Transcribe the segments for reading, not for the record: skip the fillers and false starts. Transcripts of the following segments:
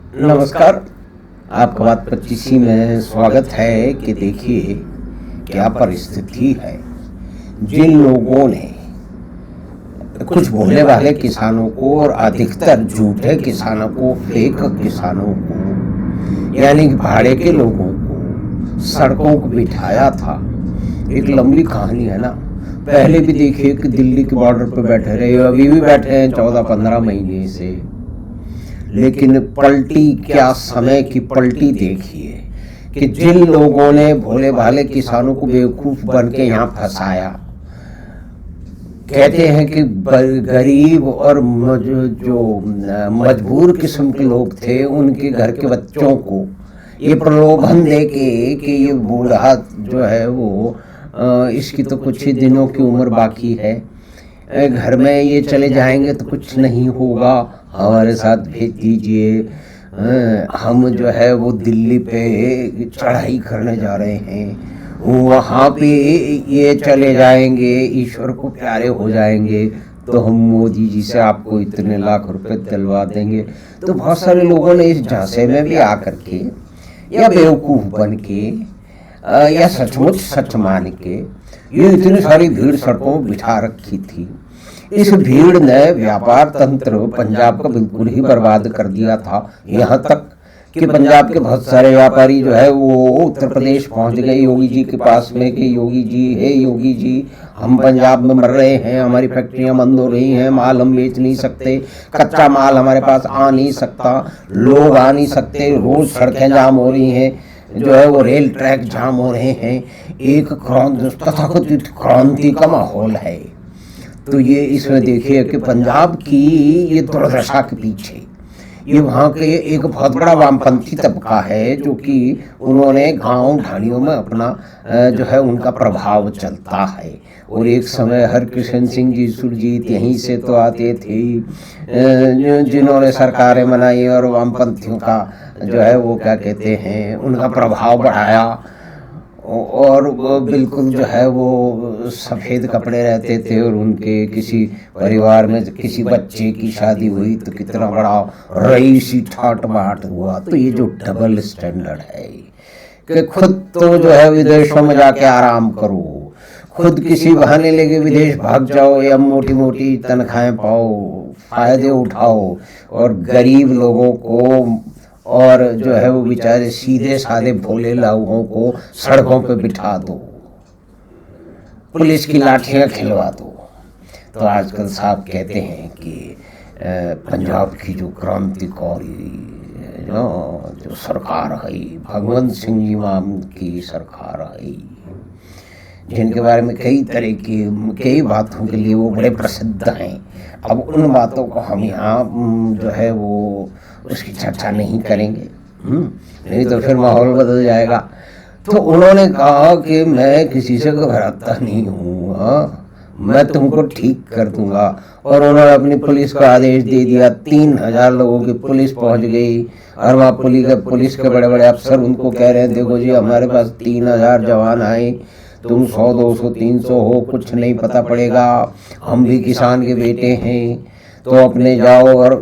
नमस्कार। आपका बात 25 में स्वागत है कि देखिए क्या परिस्थिति है। जिन लोगों ने कुछ भोले भाले किसानों को और अधिकतर झूठे किसानों को, फेक किसानों को, यानी कि भाड़े के लोगों को सड़कों को बिठाया था, एक लंबी कहानी है ना। पहले भी देखिए कि दिल्ली के बॉर्डर पर बैठे रहे, अभी भी बैठे हैं 14-15 महीने से। लेकिन पलटी क्या समय की पलटी देखिए कि जिन लोगों ने भोले भाले किसानों को बेवकूफ बन के यहाँ फंसाया, कहते हैं कि गरीब और जो मजबूर किस्म के लोग थे उनके घर के बच्चों को ये प्रलोभन दे के कि ये बूढ़ा जो है वो इसकी तो कुछ ही दिनों की उम्र बाकी है, घर में ये चले जाएंगे तो कुछ नहीं होगा, हमारे साथ भेज दीजिए, हम जो है वो दिल्ली पे चढ़ाई करने जा रहे हैं, वहाँ पे ये चले जाएंगे, ईश्वर को प्यारे हो जाएंगे तो हम मोदी जी से आपको इतने लाख रुपए दिलवा देंगे। तो बहुत सारे लोगों ने इस झांसे में भी आकर के या बेवकूफ़ बन के या सचमुच सच मान के ये इतनी सारी भीड़ सड़कों में बिठा रखी थी। इस भीड़ ने व्यापार तंत्र पंजाब का बिल्कुल ही बर्बाद कर दिया था, यहाँ तक कि पंजाब के बहुत सारे व्यापारी जो है वो उत्तर प्रदेश पहुंच गए योगी जी के पास में कि योगी जी, हे योगी जी, हम पंजाब में मर रहे हैं, हमारी फैक्ट्रियां बंद हो रही हैं, माल हम बेच नहीं सकते, कच्चा माल हमारे पास आ नहीं सकता, लोग आ नहीं सकते, रोज सड़कें जाम हो रही हैं, जो है वो रेल ट्रैक जाम हो रहे हैं, एक तथाकथित क्रांति का माहौल है। तो ये इसमें देखिए कि पंजाब की ये दुर्दशा के पीछे ये वहाँ के एक बहुत बड़ा वामपंथी तबका है जो कि उन्होंने गांव ढाणियों में अपना जो है उनका प्रभाव चलता है। और एक समय हरकृष्ण सिंह जी सुरजीत यहीं से तो आते थे जिन्होंने सरकारें बनाई और वामपंथियों का जो है वो क्या कहते हैं उनका प्रभाव बढ़ाया। और बिल्कुल जो है वो सफ़ेद कपड़े रहते थे और उनके किसी परिवार में किसी बच्चे की शादी हुई तो कितना बड़ा रईसी ठाट बाट हुआ। तो ये जो डबल स्टैंडर्ड है कि खुद तो जो है विदेशों में जाके आराम करो, खुद किसी बहाने लेके विदेश भाग जाओ या मोटी मोटी तनख्वाहें पाओ, फायदे उठाओ, और गरीब लोगों को और जो है वो बेचारे सीधे साधे भोले लोगों को सड़कों पे बिठा दो, पुलिस की लाठियां खिलवा दो। तो आजकल साहब कहते हैं कि पंजाब की जो क्रांतिकारी जो सरकार है, भगवंत सिंह जी मान की सरकार है, जिनके बारे में कई बातों के लिए वो बड़े प्रसिद्ध हैं। अब उन बातों को हम यहाँ जो है वो उसकी चर्चा नहीं करेंगे, नहीं तो फिर माहौल बदल जाएगा। तो उन्होंने कहा कि मैं किसी से घबराता नहीं हूँ, मैं तुमको ठीक कर दूंगा। और उन्होंने अपनी पुलिस को आदेश दे दिया, 3000 लोगों की पुलिस पहुंच गई और वहाँ पुलिस के बड़े बड़े अफसर उनको कह रहे हैं देखो जी हमारे पास 3000 जवान आए, तुम 100, 200, 300 हो, कुछ नहीं पता पड़ेगा, हम भी किसान के बेटे हैं, तो अपने जाओ और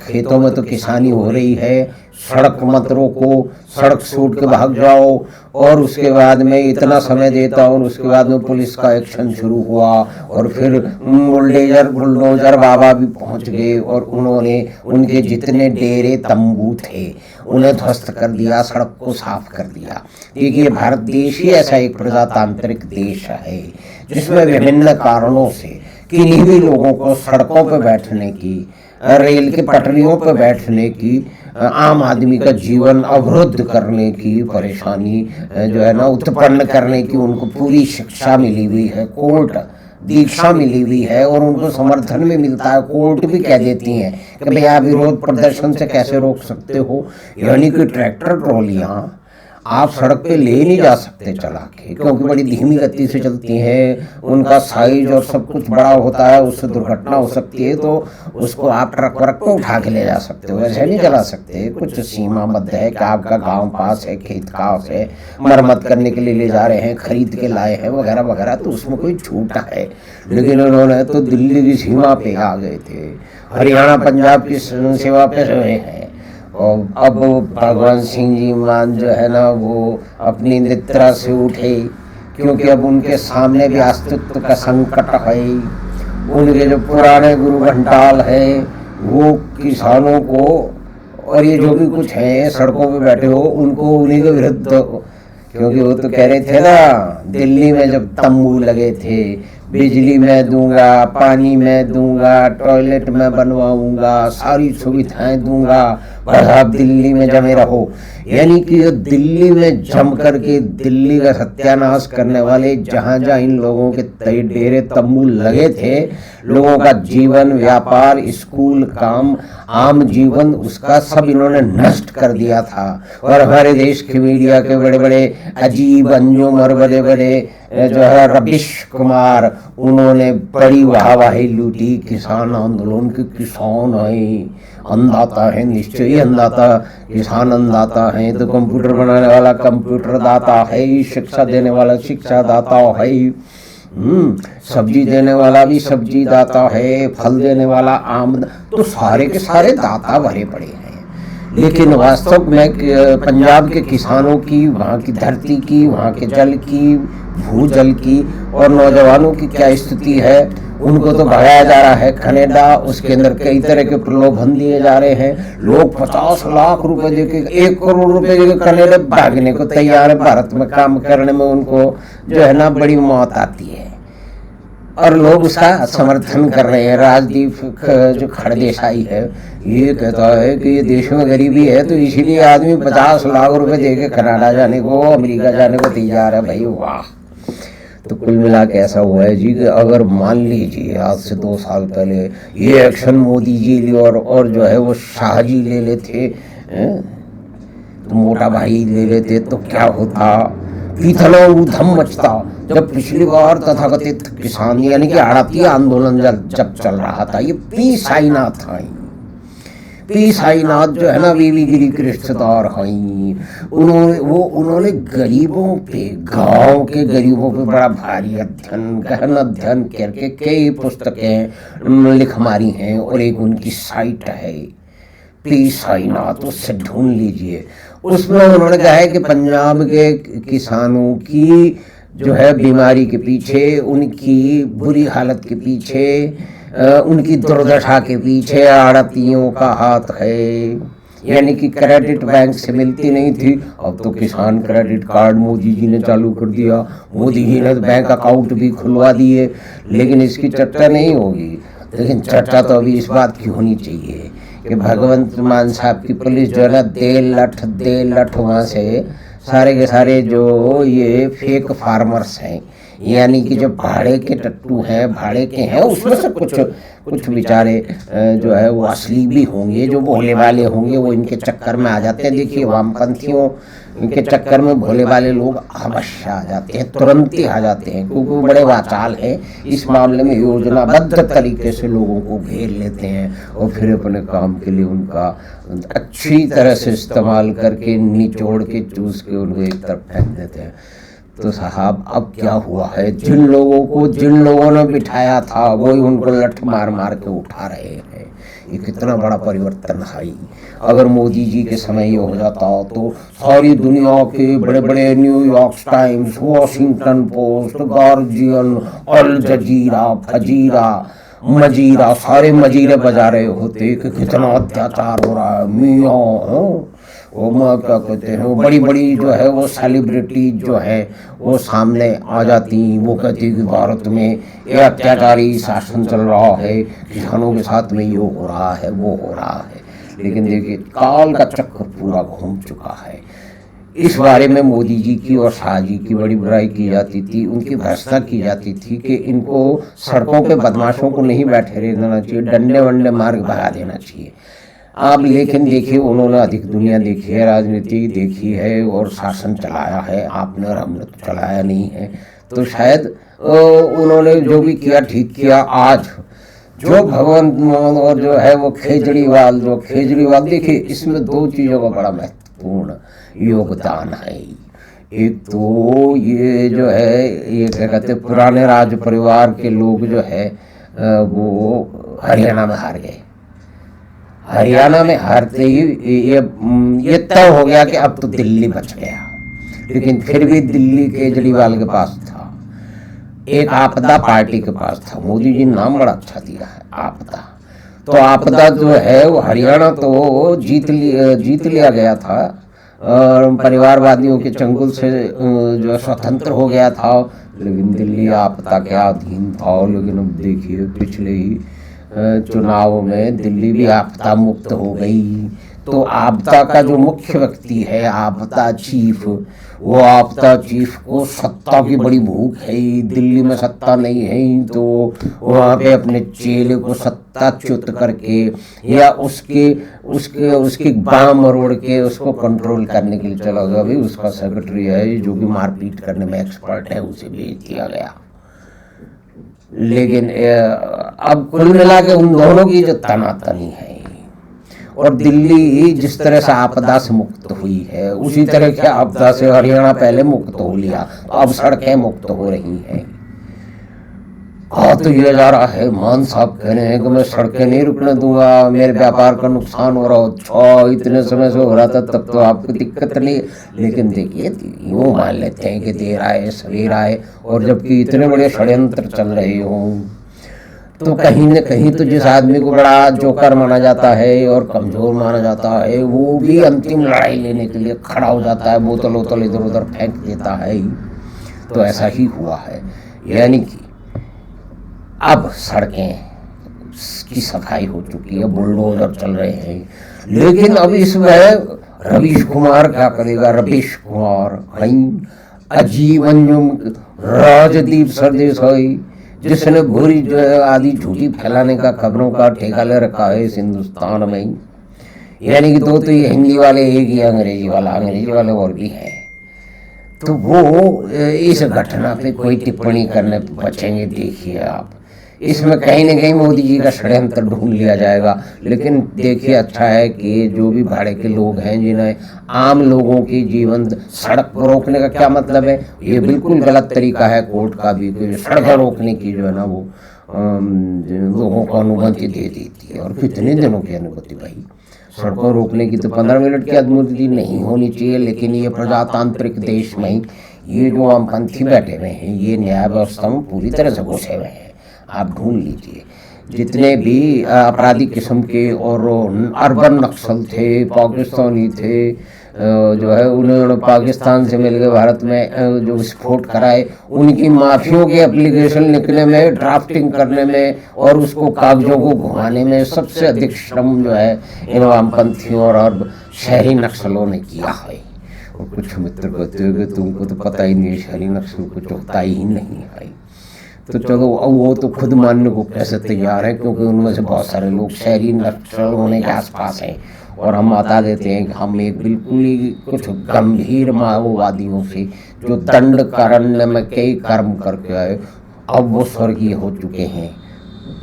खेतों में तो किसानी हो रही है, सड़क मत रोको, सड़क छूट के भाग जाओ। और उसके बाद में इतना समय देता और उसके बाद में पुलिस का एक्शन शुरू हुआ और फिर बुलडोजर बाबा भी पहुंच गए और उन्होंने उनके जितने डेरे तंबू थे उन्हें ध्वस्त कर दिया, सड़क को साफ कर दिया। देखिए भारत देश ही ऐसा एक प्रजातांत्रिक देश है जिसमें विभिन्न कारणों से किन्हीं भी लोगों को सड़कों पर बैठने की, रेल के पटरियों पर बैठने की, आम आदमी का जीवन अवरुद्ध करने की परेशानी जो है ना उत्पन्न करने की उनको पूरी शिक्षा मिली हुई है, कोर्ट दीक्षा मिली हुई है और उनको समर्थन भी मिलता है। कोर्ट भी कह देती हैं कि भैया विरोध प्रदर्शन से कैसे रोक सकते हो, यानी कि ट्रैक्टर ट्रॉलियाँ आप सड़क पे ले नहीं जा सकते चला के, क्योंकि बड़ी धीमी गति से चलती हैं, उनका साइज और सब कुछ बड़ा होता है, उससे दुर्घटना हो सकती है। तो उसको आप ट्रक वरक को उठा के ले जा सकते हो, ऐसे नहीं चला सकते। कुछ सीमाबद्ध है कि आपका गांव पास है, खेत पास है, मरम्मत करने के लिए ले जा रहे हैं, खरीद के लाए हैं वगैरह वगैरह, तो उसमें कोई छूट है। लेकिन उन्होंने तो दिल्ली की सीमा पे आ गए थे, हरियाणा पंजाब की सेवा पे रहे हैं और अब भगवान सिंह जी मान जो है ना वो अपनी निद्रा से उठे, क्योंकि अब उनके सामने भी अस्तित्व का संकट है। उनके जो पुराने गुरु घंटाल है वो किसानों को और ये जो भी कुछ है सड़कों पे बैठे हो उनको उन्हीं के विरुद्ध, क्योंकि वो तो कह रहे थे ना दिल्ली में जब तंबू लगे थे, बिजली मैं दूंगा, पानी मैं दूंगा, टॉयलेट मैं बनवाऊंगा, सारी सुविधाएं दूंगा, बस आप दिल्ली में जमे रहो। यानी कि दिल्ली में जम करके दिल्ली का सत्यानाश करने वाले जहां जहां इन लोगों के डेरे तंबू लगे थे, लोगों का जीवन, व्यापार, स्कूल, काम, आम जीवन, उसका सब इन्होंने नष्ट कर दिया था। और हमारे देश के मीडिया के बड़े बड़े अजीब अंजुम और बड़े बड़े जो है रविश कुमार, उन्होंने बड़ी वाहवाही लूटी किसान आंदोलन के। किसान है अन्नदाता है, निश्चय ही अन्नदाता, किसान अन्नदाता है तो कंप्यूटर बनाने वाला कंप्यूटर दाता है, शिक्षा देने वाला शिक्षा दाता है, सब्जी देने वाला भी सब्जी दाता है, फल देने वाला आम, तो सारे के सारे दाता भरे पड़े हैं। लेकिन वास्तव में पंजाब के किसानों की, वहाँ की धरती की, वहाँ के जल की, भूजल की और नौजवानों की क्या स्थिति है, उनको तो भगाया जा रहा है कनाडा, उसके अंदर कई तरह के प्रलोभन दिए जा रहे हैं। लोग 50 लाख रुपए देके, 1 करोड़ रुपए देके कनाडा भागने को तैयार है। भारत में काम करने में उनको जो है ना बड़ी मौत आती है और लोग उसका समर्थन कर रहे हैं। राजदीप जो खड़देसाई है ये कहता है कि ये देश में गरीबी है तो इसीलिए आदमी 50 लाख रुपए देके कनाडा जाने को, अमेरिका जाने को तैयार है। भाई वाह। तो कुल मिला के ऐसा हुआ है जी कि अगर मान लीजिए आज से 2 साल पहले ये एक्शन मोदी जी ले और जो है वो शाह जी ले लेते, तो मोटा भाई ले लेते तो क्या होता, पीथला ऊधम मचता। जब पिछली बार तथाकथित किसान यानी कि आड़ती आंदोलन जब चल रहा था, ये पी साईनाथ था, पी साईनाथ जो है ना बीवी गिरी कृष्णदार हैं, उन्होंने गरीबों पे, गांव के गरीबों पे बड़ा भारी अध्ययन, गहन अध्ययन करके कई पुस्तकें लिख मारी हैं और एक उनकी साइट है पी साईनाथ, उससे ढूंढ लीजिए। उसमें उन्होंने कहा है कि पंजाब के किसानों की जो है बीमारी के पीछे, उनकी बुरी हालत के पीछे, उनकी दुर्दशा के पीछे आड़तियों का हाथ है। यानी कि क्रेडिट बैंक से मिलती नहीं थी, अब तो किसान क्रेडिट कार्ड मोदी जी ने चालू कर दिया, मोदी जी ने बैंक अकाउंट भी खुलवा दिए। लेकिन इसकी चर्चा नहीं होगी। लेकिन चर्चा तो अभी इस बात की होनी चाहिए कि भगवंत मान साहब की पुलिस जो है ना दे लठ वहाँ से सारे के सारे जो ये फेक फार्मर्स हैं, यानी कि जो भाड़े के टट्टू हैं, भाड़े के हैं, उसमें से कुछ बेचारे जो है वो असली भी होंगे, जो भोले वाले होंगे, वो इनके चक्कर में आ जाते हैं। देखिए वामपंथियों इनके चक्कर में भोले वाले लोग अवश्य आ जाते हैं, तुरंत ही आ जाते हैं, क्योंकि वो बड़े वाचाल हैं। इस मामले में योजनाबद्ध तरीके से लोगों को घेर लेते हैं और फिर अपने काम के लिए उनका अच्छी तरह से इस्तेमाल करके निचोड़ के चूस के उनको एक तरफ फेंक देते हैं। तो साहब अब क्या हुआ है, जिन लोगों ने बिठाया था वही उनको लठ मार मार के उठा रहे हैं। ये कितना बड़ा परिवर्तन है। अगर मोदी जी के समय ये हो जाता तो सारी दुनिया के बड़े बड़े New York Times, Washington Post, Guardian, Al Jazeera, फजीरा, मजीरा, सारे मजीरे बजा रहे होते कि कितना अत्याचार हो रहा है मियाँ। वो क्या कहते हैं, वो बड़ी बड़ी जो है वो सेलिब्रिटी जो है वो सामने आ जाती, वो कहती कि भारत में ये अत्याचारी शासन चल रहा है, किसानों के साथ में ये हो रहा है, वो हो रहा है। लेकिन देखिए काल का चक्र पूरा घूम चुका है। इस बारे में मोदी जी की और शाह जी की बड़ी बुराई की जाती थी, उनकी भर्त्सना की जाती थी कि इनको सड़कों पे बदमाशों को नहीं बैठे रहना चाहिए, डंडे वंडे मार के भगा देना चाहिए। आप लेकिन देखिए उन्होंने अधिक दुनिया देखी है, राजनीति देखी है और शासन चलाया है, आपने और हमने तो चलाया नहीं है। तो शायद उन्होंने जो भी किया ठीक किया। आज जो भगवंत मान और जो है वो केजरीवाल देखिए इसमें 2 चीज़ों का बड़ा महत्वपूर्ण योगदान है। एक तो ये जो है ये क्या कहते पुराने राज परिवार के लोग जो है वो हरियाणा में हार गए। हरियाणा में हारते ही ये तय हो गया कि अब तो दिल्ली बच गया। लेकिन फिर भी दिल्ली केजरीवाल के पास था, एक आपदा पार्टी के पास था। मोदी जी ने नाम बड़ा अच्छा दिया है, आपदा। तो आपदा जो है वो हरियाणा तो जीत लिया गया था और परिवारवादियों के चंगुल से जो स्वतंत्र हो गया था। लेकिन दिल्ली आपदा के अधीन था। लेकिन अब देखिए पिछले ही चुनाव में दिल्ली भी आपदा मुक्त हो गई। तो आपदा का जो मुख्य व्यक्ति है, आपदा चीफ, वो आपदा चीफ को सत्ता की बड़ी भूख है। दिल्ली में सत्ता नहीं है तो वहाँ पे अपने चेले को सत्ताच्युत करके या उसके बाम मरोड़ के उसको कंट्रोल करने के लिए चला गया। भाई उसका सेक्रेटरी है जो कि मारपीट करने में एक्सपर्ट है, उसे भेज दिया गया। लेकिन अब कुल मिला के उन दोनों की जो तनातनी है, और दिल्ली जिस तरह से आपदा से मुक्त हुई है उसी तरह के आपदा से हरियाणा पहले मुक्त हो लिया, तो अब सड़कें मुक्त हो रही हैं। तो ये जा रहा है, मान साहब कह रहे हैं कि मैं सड़कें नहीं रुकने दूंगा, मेरे व्यापार का नुकसान हो रहा हो। इतने समय से हो रहा था तब तो आपको दिक्कत नहीं। लेकिन देखिए यूँ मान लेते हैं कि देर आए सवेर आए, और जबकि इतने बड़े षड्यंत्र चल रहे हों तो कहीं न कहीं तो जिस आदमी को बड़ा जोकर माना जाता है और कमजोर माना जाता है, वो भी अंतिम लड़ाई लेने के लिए खड़ा हो जाता है, बोतल वोतल इधर उधर फेंक देता है। तो ऐसा ही हुआ है। यानी कि अब सड़कें की सफाई हो चुकी है, बुलडोजर चल रहे हैं। लेकिन अब इसमें रवीश कुमार क्या करेगा? रवीश कुमार अजीवन राजदीप सरदेसाई, जिसने बुरी जो है आदि झूठी फैलाने का, खबरों का ठेका ले रखा है इस हिंदुस्तान में। यानी कि दो तो ये हिंदी वाले, एक ही अंग्रेजी वाले और भी है। तो वो इस घटना पे कोई टिप्पणी करने बचेंगे। देखिए आप, इसमें कहीं न कहीं मोदी जी का षड्यंत्र ढूंढ लिया जाएगा। लेकिन देखिए अच्छा है कि जो भी भाड़े के लोग हैं, जिन्हें आम लोगों की जीवन सड़क पर रोकने का क्या मतलब है, ये बिल्कुल गलत तरीका है कोर्ट का भी। सड़कें रोकने की जो है ना वो लोगों को अनुमति दे देती है। और कितने दिनों की अनुमति भाई? सड़कों रोकने की तो 15 मिनट की अनुमति नहीं होनी चाहिए। लेकिन ये प्रजातांत्रिक देश में ये जो वामपंथी बैठे हुए हैं, ये न्याय व्यवस्था में पूरी तरह से घुसे हुए हैं। आप ढूंढ लीजिए जितने भी आपराधिक किस्म के और अर्बन नक्सल थे, पाकिस्तानी थे, जो है उन्होंने पाकिस्तान से मिलकर भारत में जो विस्फोट कराए, उनकी माफियों के एप्लीकेशन लिखने में, ड्राफ्टिंग करने में और उसको कागजों को घुमाने में सबसे अधिक श्रम जो है इन वामपंथियों और शहरी नक्सलों ने किया है। और कुछ मित्र कहते हैं कि तुमको तो पता ही नहीं, शहरी नक्सल कुछ होता ही नहीं है। तो चलो वो तो खुद मानने को कैसे तैयार है, क्योंकि उनमें से बहुत सारे लोग शहरी नक्सल होने के आसपास हैं। और हम बता देते हैं कि हम एक बिल्कुल ही कुछ गंभीर माओवादियों से जो दंड कारण्य में कई कर्म करके आए, अब वो स्वर्गीय हो चुके हैं,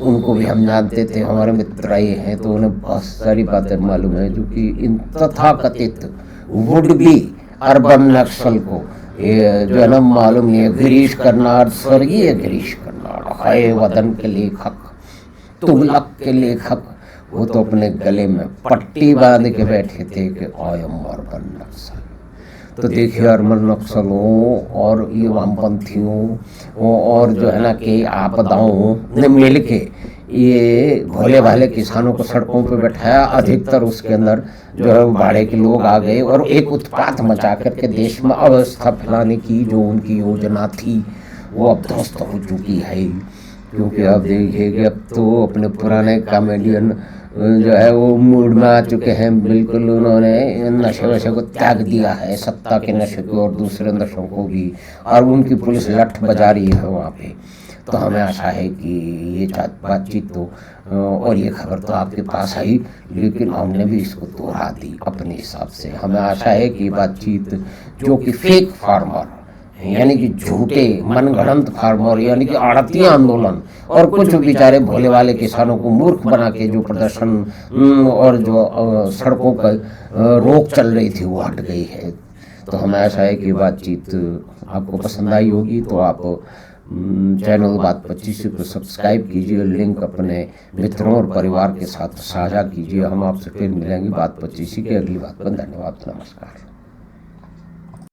उनको भी हम जानते थे, हमारे मित्र आए हैं, तो उन्हें बहुत सारी बातें मालूम है। जो कि इन तथाकथित वुड बी अर्बन नक्सल को ये जो है ना मालूम नहीं है। गिरीश कर्नाड, स्वर्गीय गिरीश कर्नाड, हाय वदन के लेखक, तुगलक के लेखक, वो तो अपने गले में पट्टी बांध के बैठे थे कि आई एम अर्बन नक्सल। तो देखिए अर्बन नक्सलों और ये वामपंथियों और जो है ना कि आपदाओं ने मिल के ये भोले भाले किसानों को सड़कों पे बैठाया। अधिकतर उसके अंदर जो है भाड़े के लोग आ गए और एक उत्पात मचा करके देश में अव्यवस्था फैलाने की जो उनकी योजना थी वो अब ध्वस्त हो चुकी है। क्योंकि अब देखिए कि अब तो अपने पुराने कॉमेडियन जो है वो मूड में आ चुके हैं। बिल्कुल उन्होंने नशे वशे को त्याग दिया है, सत्ता के नशे को और दूसरे नशों को भी, और उनकी पुलिस लठ बजा रही है वहाँ पे। तो हमें आशा है कि ये बातचीत तो और ये खबर तो आपके पास आई, लेकिन हमने भी इसको दोहरा दी अपने हिसाब से। हमें आशा है कि बातचीत जो कि फेक फार्मर यानी कि झूठे मनगढ़ंत फार्मर यानी कि आड़ती आंदोलन और कुछ बेचारे भोले वाले किसानों को मूर्ख बना के जो प्रदर्शन और जो सड़कों पर रोक चल रही थी वो हट गई है। तो हमें आशा है कि बातचीत आपको पसंद आई होगी। तो आप चैनल बात 25 को सब्सक्राइब कीजिए, लिंक अपने मित्रों और परिवार के साथ साझा कीजिए। हम आपसे फिर मिलेंगे बात 25 की अगली बात पर। धन्यवाद, नमस्कार।